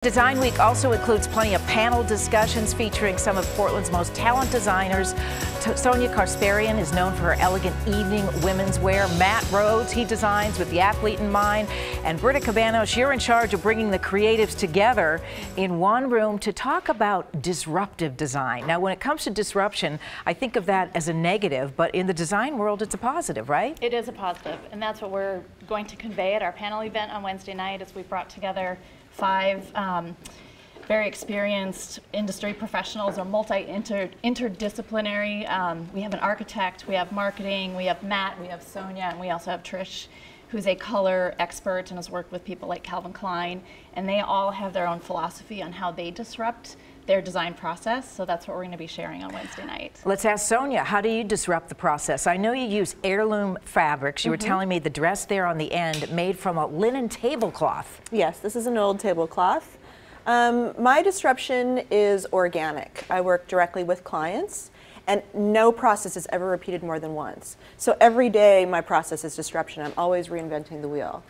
Design Week also includes plenty of panel discussions featuring some of Portland's most talented designers. Sonia Kasparian is known for her elegant evening women's wear. Matt Rhodes, he designs with the athlete in mind. And Britta Cabanos, you're in charge of bringing the creatives together in one room to talk about disruptive design. Now, when it comes to disruption, I think of that as a negative, but in the design world, it's a positive, right? It is a positive, and that's what we're going to convey at our panel event on Wednesday night as we brought together 5 very experienced industry professionals or interdisciplinary. We have an architect, we have marketing, we have Matt, we have Sonia, and we also have Trish, who's a color expert and has worked with people like Calvin Klein, and they all have their own philosophy on how they disrupt their design process, so that's what we're going to be sharing on Wednesday night. Let's ask Sonia, how do you disrupt the process? I know you use heirloom fabrics. You were telling me the dress there on the end made from a linen tablecloth. Yes, this is an old tablecloth. My disruption is organic. I work directly with clients, and no process is ever repeated more than once. So every day my process is disruption. I'm always reinventing the wheel.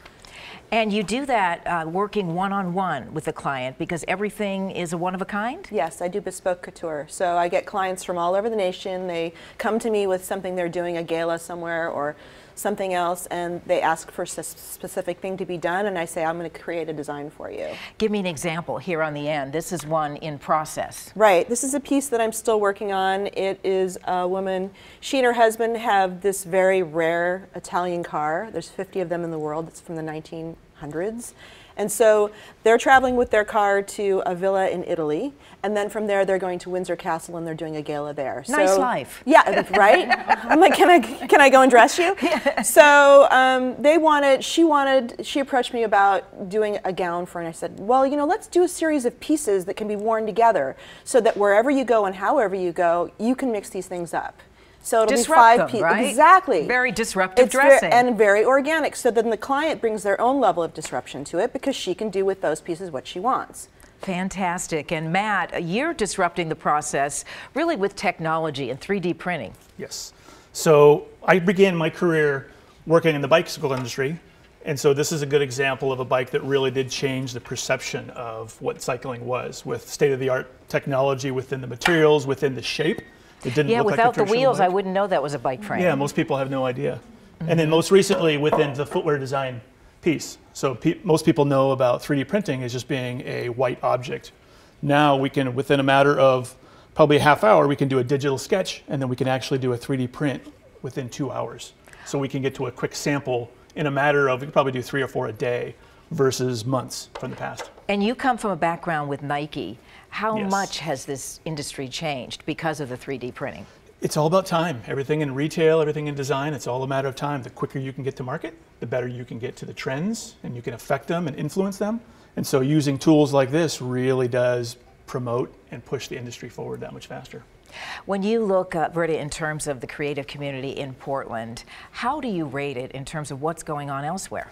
And you do that working one-on-one with the client because everything is a one-of-a-kind? Yes, I do bespoke couture. So I get clients from all over the nation. They come to me with something they're doing, a gala somewhere or something else, and they ask for a specific thing to be done, and I say, I'm going to create a design for you. Give me an example here on the end. This is one in process. Right. This is a piece that I'm still working on. It is a woman. She and her husband have this very rare Italian car. There's 50 of them in the world. It's from the 1900s. And so they're traveling with their car to a villa in Italy, and then from there they're going to Windsor Castle and they're doing a gala there. Nice life. Yeah, right? I'm like, can I go and dress you? Yeah. So she approached me about doing a gown for her, and I said, well, you know, let's do a series of pieces that can be worn together so that wherever you go and however you go, you can mix these things up. So it'll Disrupt be 5 them, pieces. right? Exactly. Very disruptive dressing. And very organic. So then the client brings their own level of disruption to it because she can do with those pieces what she wants. Fantastic. And Matt, you're disrupting the process really with technology and 3D printing. Yes. So I began my career working in the bicycle industry. And so this is a good example of a bike that really did change the perception of what cycling was with state-of-the-art technology within the materials, within the shape. It didn't look without like a the wheels, bike. I wouldn't know that was a bike frame. Yeah, most people have no idea. And then most recently within the footwear design piece. So most people know about 3D printing as just being a white object. Now we can, within a matter of probably a half hour, we can do a digital sketch, and then we can actually do a 3D print within 2 hours. So we can get to a quick sample in a matter of, we could probably do 3 or 4 a day versus months from the past. And you come from a background with Nike. How Yes. much has this industry changed because of the 3D printing? It's all about time. Everything in retail, everything in design, it's all a matter of time. The quicker you can get to market, the better you can get to the trends, and you can affect them and influence them. And so using tools like this really does promote and push the industry forward that much faster. When you look, Britta, in terms of the creative community in Portland, how do you rate it in terms of what's going on elsewhere?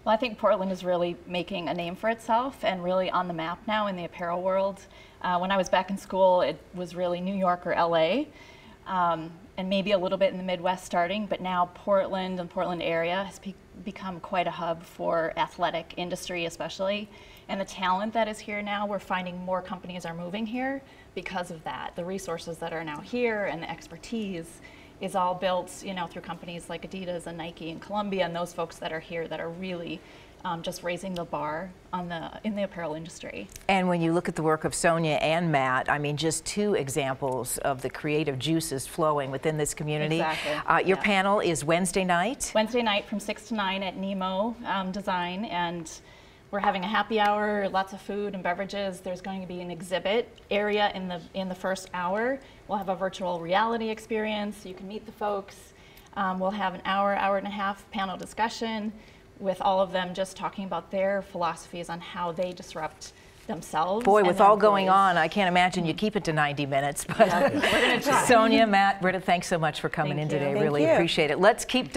Well, I think Portland is really making a name for itself and really on the map now in the apparel world. When I was back in school, it was really New York or LA, and maybe a little bit in the Midwest starting, but now Portland and Portland area has become quite a hub for athletic industry especially. And the talent that is here now, we're finding more companies are moving here because of that. The resources that are now here and the expertise is all built, you know, through companies like Adidas and Nike and Columbia and those folks that are here that are really just raising the bar on in the apparel industry. And when you look at the work of Sonia and Matt, I mean, just 2 examples of the creative juices flowing within this community. Exactly. Your panel is Wednesday night? Wednesday night from 6 to 9 at Nemo Design, and we're having a happy hour, lots of food and beverages. There's going to be an exhibit area in the first hour. We'll have a virtual reality experience. You can meet the folks. We'll have an hour and a half panel discussion with all of them just talking about their philosophies on how they disrupt themselves. Boy, with all going on, I can't imagine you keep it to 90 minutes. But yeah, we're going to try. Sonia, Matt, Britta, thanks so much for coming in today. Really appreciate it. Let's keep